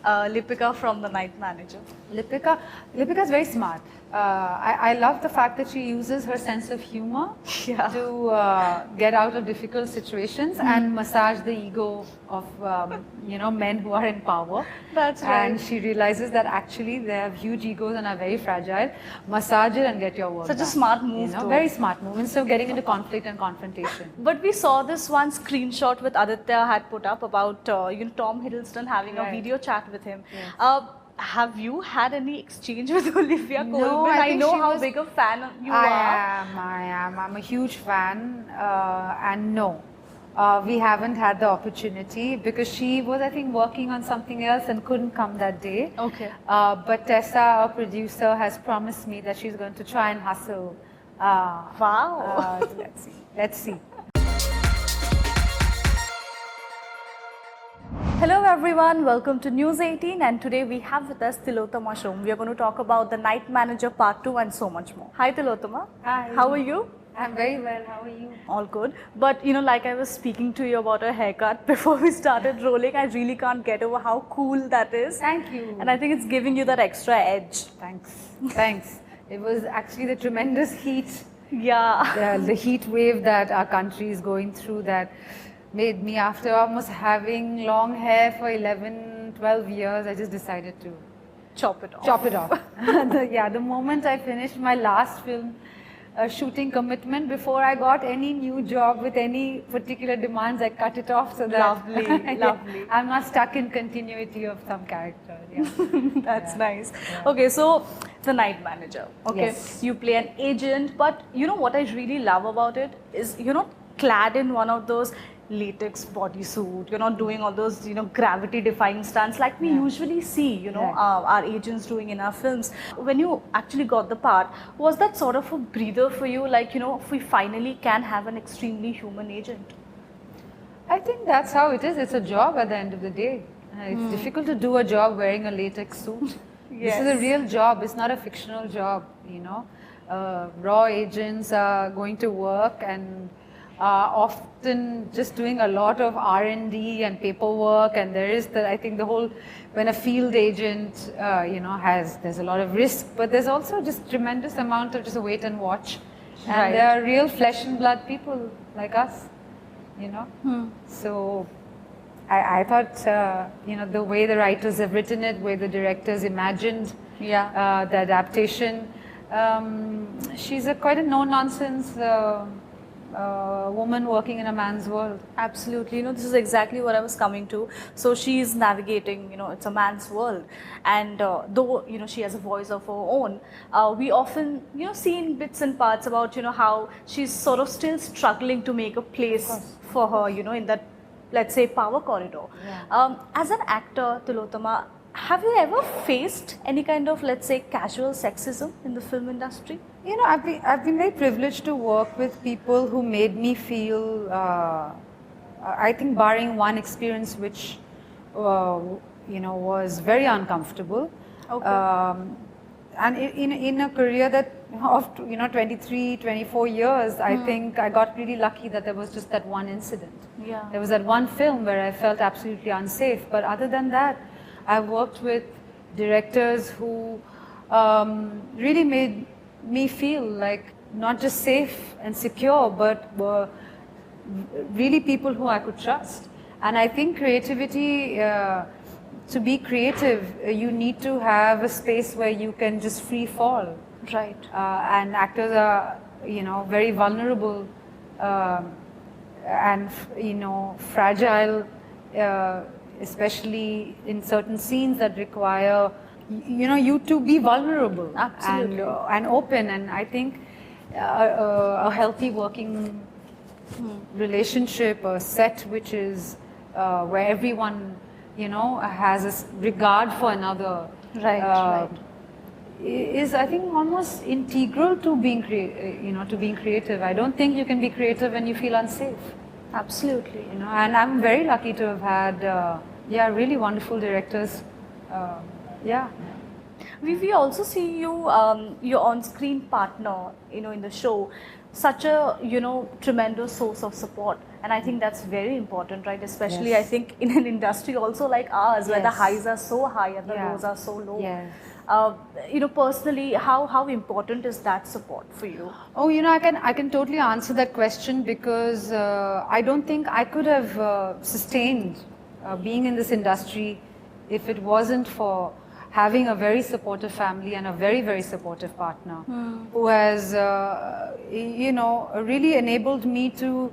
Lipika from The Night Manager? Lipika is very smart. I love the fact that she uses her sense of humor to get out of difficult situations and massage the ego of men who are in power. That's right. And she realizes that actually they have huge egos and are very fragile. Massage it and get your work Such done. a smart move, though. Very smart move instead of getting into conflict and confrontation. But we saw this one screenshot with Aditya had put up about Tom Hiddleston having a video chat with him. Yes. Have you had any exchange with Olivia Colman? No, I know how big a fan you are. I am. I'm a huge fan. And no, we haven't had the opportunity because she was, I think, working on something else and couldn't come that day. Okay. But Tessa, our producer, has promised me that she's going to try and hustle. Wow. Let's see. Hello everyone, welcome to News 18 and today we have with us Tillotama Shome. We are going to talk about The Night Manager Part 2 and so much more. Hi Tillotama. Hi. How are you? I'm very well. How are you? All good. But like I was speaking to you about a haircut before we started rolling, I really can't get over how cool that is. Thank you. And I think it's giving you that extra edge. Thanks. It was actually the tremendous heat. Yeah. The heat wave that our country is going through that made me, after almost having long hair for 11, 12 years, I just decided to chop it off. The moment I finished my last film shooting commitment, before I got any new job with any particular demands, I cut it off so that lovely. I'm not stuck in continuity of some character. Yeah. That's nice. Yeah. Okay, so The Night Manager. Okay, yes. You play an agent, but what I really love about it is clad in one of those latex bodysuit, you're not doing all those gravity defying stunts like we usually see our agents doing in our films. When you actually got the part, was that sort of a breather for you, like if we finally can have an extremely human agent? I think that's how it is. It's a job at the end of the day. It's difficult to do a job wearing a latex suit. This is a real job. It's not a fictional job. Raw agents are going to work and often just doing a lot of R&D and paperwork, and there is I think the whole, when a field agent there's a lot of risk, but there's also just tremendous amount of just wait and watch. And they are real flesh and blood people like us, So I thought the way the writers have written it, way the directors imagined the adaptation, she's quite a no-nonsense woman working in a man's world. Absolutely. This is exactly what I was coming to. So she's navigating, it's a man's world. And though, she has a voice of her own, we often, see in bits and parts about, how she's sort of still struggling to make a place for her, in that, let's say, power corridor. Yeah. As an actor, Tillotama, have you ever faced any kind of, let's say, casual sexism in the film industry? I've been very privileged to work with people who made me feel, I think barring one experience which, was very uncomfortable. Okay. And in a career that of 23, 24 years, I think I got really lucky that there was just that one incident. Yeah. There was that one film where I felt absolutely unsafe. But other than that, I've worked with directors who really made me feel like not just safe and secure, but were really people who I could trust. And I think creativity, to be creative, you need to have a space where you can just free fall. Right. And actors are, very vulnerable and, fragile, especially in certain scenes that require, you to be vulnerable. Absolutely. And open. And I think a healthy working relationship, a set which is where everyone, has a regard for another. Right. Is, I think, almost integral to being creative. I don't think you can be creative when you feel unsafe. Absolutely. And I'm very lucky to have had, really wonderful directors. We also see you, your on-screen partner, in the show. such a, tremendous source of support. And I think that's very important, right? Especially, Yes. I think, in an industry also like ours, where the Yes. highs are so high and the Yeah. lows are so low. Yes. Personally, how important is that support for you? Oh, I can totally answer that question because I don't think I could have sustained being in this industry if it wasn't for having a very supportive family and a very, very supportive partner who has, really enabled me to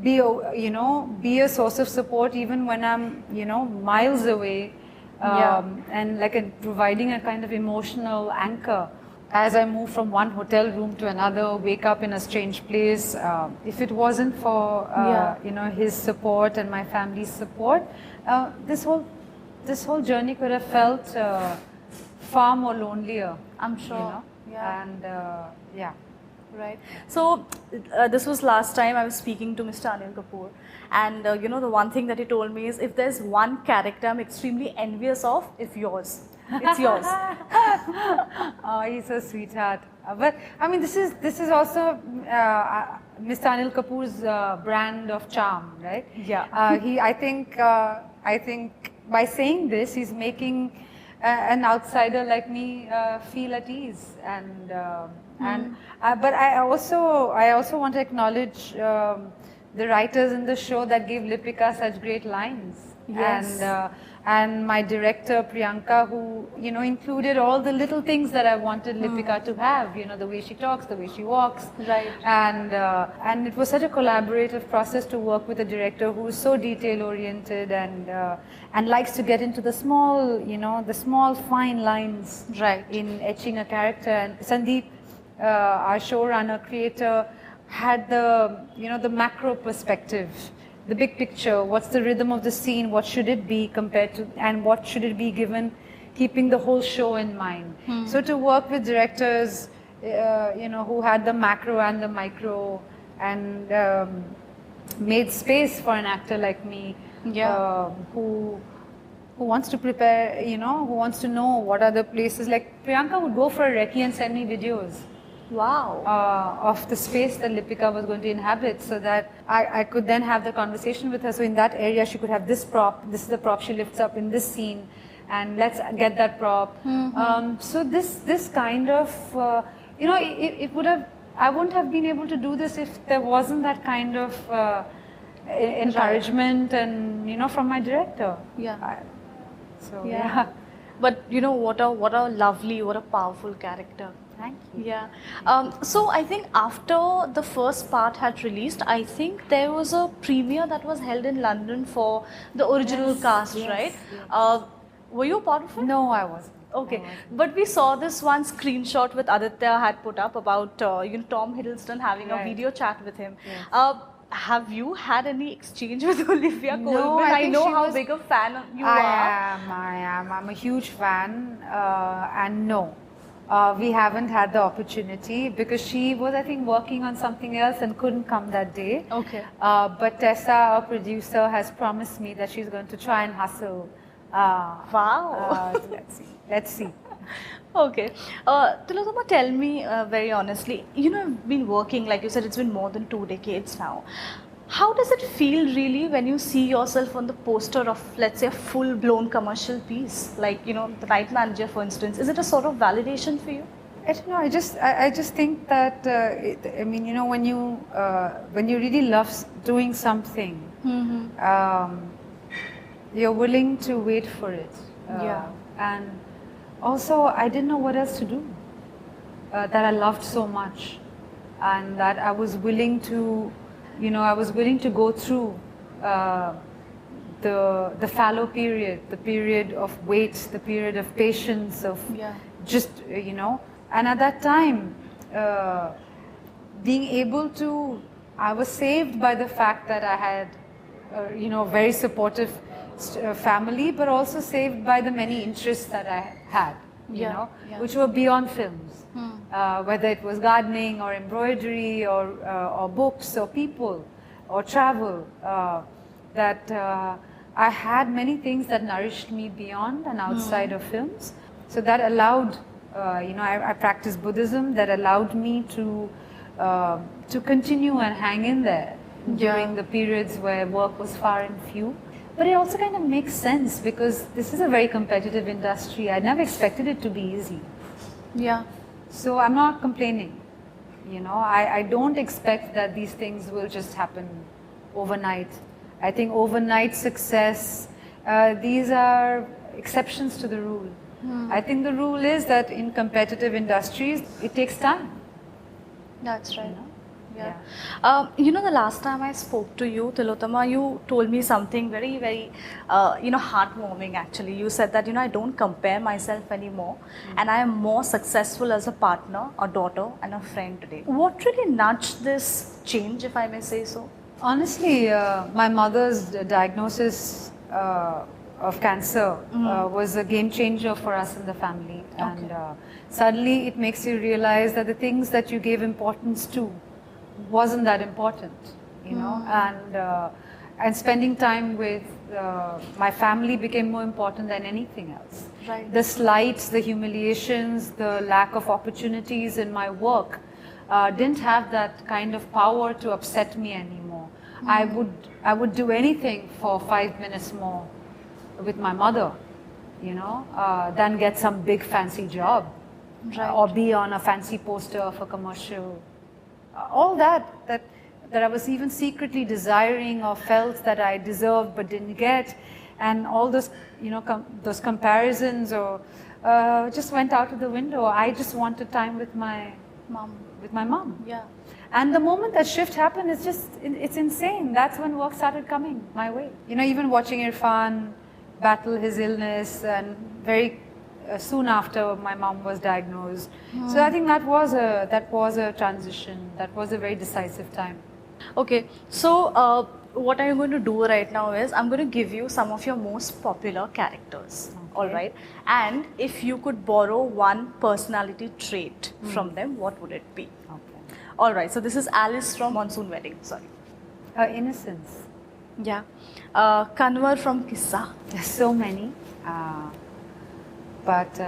be, be a source of support even when I'm, miles away. And providing a kind of emotional anchor as I move from one hotel room to another, wake up in a strange place. If it wasn't for his support and my family's support, this whole journey could have felt far more lonelier. I'm sure. Yeah. And yeah. Right. So this was last time I was speaking to Mr. Anil Kapoor, and the one thing that he told me is, if there's one character I'm extremely envious of, it's yours. It's yours. Oh, he's a sweetheart. But I mean, this is also Mr. Anil Kapoor's brand of charm, right? Yeah. I think by saying this, he's making an outsider like me feel at ease, and but I also want to acknowledge the writers in the show that gave Lipika such great lines. Yes. And my director Priyanka, who included all the little things that I wanted Lipika to have. The way she talks, the way she walks. Right. And it was such a collaborative process to work with a director who is so detail oriented and likes to get into the small, the small fine lines. Right. In etching a character. And Sandeep, our showrunner, creator, had the macro perspective, the big picture. What's the rhythm of the scene? What should it be compared to, and what should it be given, keeping the whole show in mind. So to work with directors, who had the macro and the micro, and made space for an actor like me, who wants to prepare, who wants to know what are the places. Like Priyanka would go for a recce and send me videos. Wow. Of the space that Lipika was going to inhabit, so that I could then have the conversation with her. So in that area, she could have this prop. This is the prop she lifts up in this scene, and let's get that prop. So this kind of, it would have. I wouldn't have been able to do this if there wasn't that kind of encouragement and from my director. Yeah. Yeah. But what a lovely, what a powerful character. Thank you. Yeah. So I think after the first part had released, I think there was a premiere that was held in London for the original cast, right? Yes. Were you a part of it? No, I wasn't. Okay, but we saw this one screenshot with Aditya had put up about Tom Hiddleston having a video chat with him. Yes. Have you had any exchange with Olivia Colman? No, I know how big a fan you are. I am. I'm a huge fan, and no. We haven't had the opportunity because she was, I think, working on something else and couldn't come that day. Okay. But Tessa, our producer, has promised me that she's going to try and hustle. Wow. Let's see. Okay. Tillotama, tell me very honestly, you've been working, like you said, it's been more than 2 decades now. How does it feel really when you see yourself on the poster of, let's say, a full-blown commercial piece, like the Night Manager, for instance? Is it a sort of validation for you? I don't know. I just think that when you really love doing something, you're willing to wait for it. And also, I didn't know what else to do. That I loved so much, and that I was willing to. I was willing to go through the fallow period, the period of wait, the period of patience, of just, and at that time, being able to, I was saved by the fact that I had, very supportive family, but also saved by the many interests that I had, which were beyond films. Whether it was gardening or embroidery or books or people or travel, that I had many things that nourished me beyond and outside of films. So that allowed, I practiced Buddhism, that allowed me to to continue and hang in there during the periods where work was far and few. But it also kind of makes sense because this is a very competitive industry. I never expected it to be easy. Yeah. So I'm not complaining. You know, I don't expect that these things will just happen overnight. I think overnight success, these are exceptions to the rule. I think the rule is that in competitive industries, it takes time. That's right. You know? Yeah. The last time I spoke to you, Tillotama, you told me something very, very, heartwarming actually. You said that, I don't compare myself anymore and I am more successful as a partner, a daughter and a friend today. What really nudged this change, if I may say so? Honestly, my mother's diagnosis of cancer was a game changer for us in the family. Okay. And suddenly it makes you realize that the things that you gave importance to wasn't that important, and spending time with my family became more important than anything else. Right. The slights, the humiliations, the lack of opportunities in my work didn't have that kind of power to upset me anymore. I would do anything for 5 minutes more with my mother, than get some big fancy job, Right. or be on a fancy poster of a commercial. All that I was even secretly desiring or felt that I deserved but didn't get, and all those those comparisons or just went out of the window. I just wanted time with my mom. Yeah. And the moment that shift happened, it's insane. That's when work started coming my way. Even watching Irfan battle his illness, and very soon after my mom was diagnosed. So I think that was a transition. That was a very decisive time. Okay, so what I'm going to do right now is I'm going to give you some of your most popular characters. Okay. All right, and if you could borrow one personality trait from them, what would it be? Okay. All right, so this is Alice from Monsoon Wedding. Sorry. Innocence. Yeah. Kanwar from Kissa. There's so many. But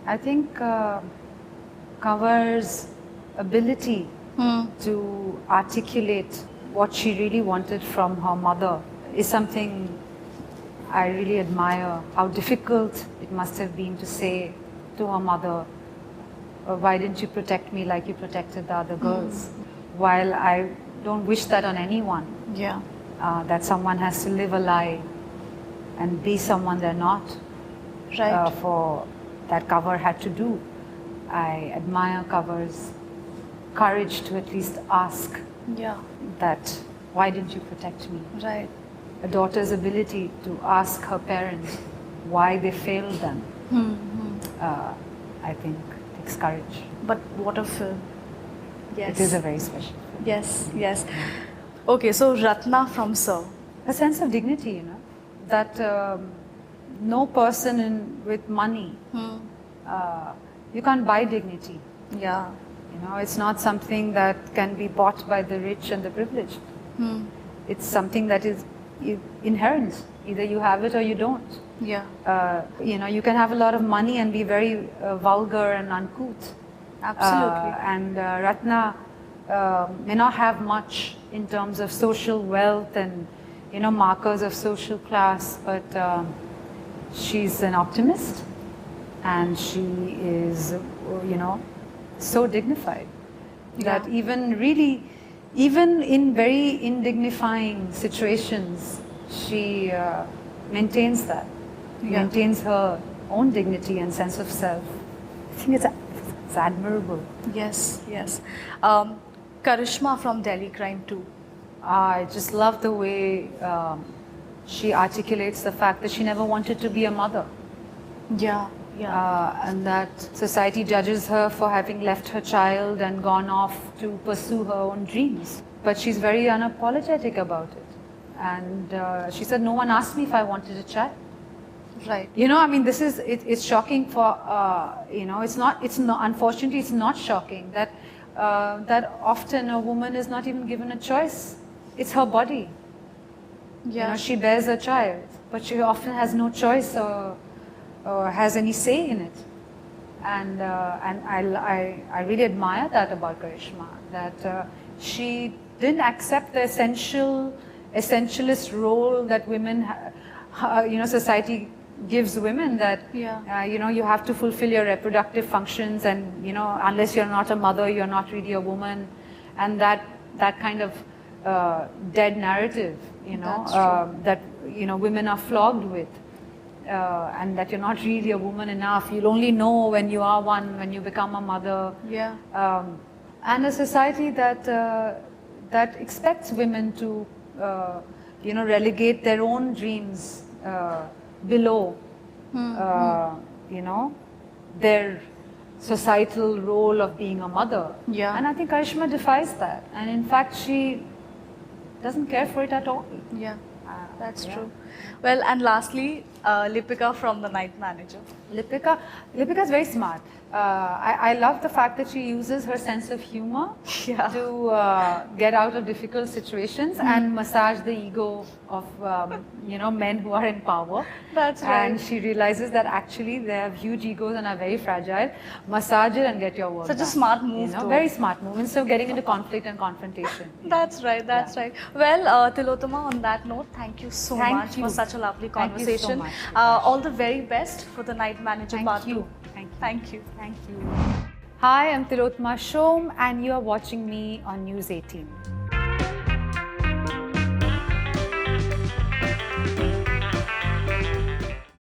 I think Kanwar's ability to articulate what she really wanted from her mother is something I really admire. How difficult it must have been to say to her mother, why didn't you protect me like you protected the other girls? While I don't wish that on anyone, Yeah. that someone has to live a lie and be someone they're not. Right. For that Kanwar had to do. I admire Kanwar's courage to at least ask Yeah. that, why didn't you protect me? Right. A daughter's ability to ask her parents why they failed them, I think takes courage. But what a film. Yes. It is a very special film. Yes, yes. Okay, so Ratna from Sir. A sense of dignity, that no person with money, you can't buy dignity. Yeah. It's not something that can be bought by the rich and the privileged. It's something that is inherent. Either you have it or you don't. Yeah. You can have a lot of money and be very vulgar and uncouth. Absolutely. And Ratna may not have much in terms of social wealth and markers of social class, but she's an optimist, and she is so dignified that even in very indignifying situations, she maintains that. Maintains her own dignity and sense of self. I think it's admirable. Yes, yes. Karishma from Delhi Crime 2. I just love the way she articulates the fact that she never wanted to be a mother. Yeah, yeah. And that society judges her for having left her child and gone off to pursue her own dreams. But she's very unapologetic about it. And she said, no one asked me if I wanted a child. Right. It's shocking for, unfortunately, it's not shocking that often a woman is not even given a choice. It's her body. Yeah. She bears a child, but she often has no choice or has any say in it. and I really admire that about Karishma, that she didn't accept the essentialist role that women, society gives women, that you have to fulfill your reproductive functions, and unless you're not a mother, you're not really a woman, and that kind of dead narrative, that women are flogged with. And that you're not really a woman enough. You'll only know when you are one, when you become a mother. Yeah. And a society that that expects women to, relegate their own dreams below, their societal role of being a mother. Yeah. And I think Karishma defies that. And in fact, she doesn't care for it at all. Yeah. That's true. Well, and lastly, Lipika from The Night Manager. Lipika is very smart. I love the fact that she uses her sense of humor to get out of difficult situations and massage the ego of men who are in power. That's right. And she realizes that actually they have huge egos and are very fragile. Massage it and get your work Such done. a smart move. Very smart move, instead of getting into conflict and confrontation. That's right. That's right. Well, Tillotama, on that note, thank you so much for such a lovely conversation. Thank you so much. All the very best for The Night Manager Part 2. Thank you. Hi, I'm Tillotama Shome, and you are watching me on News 18.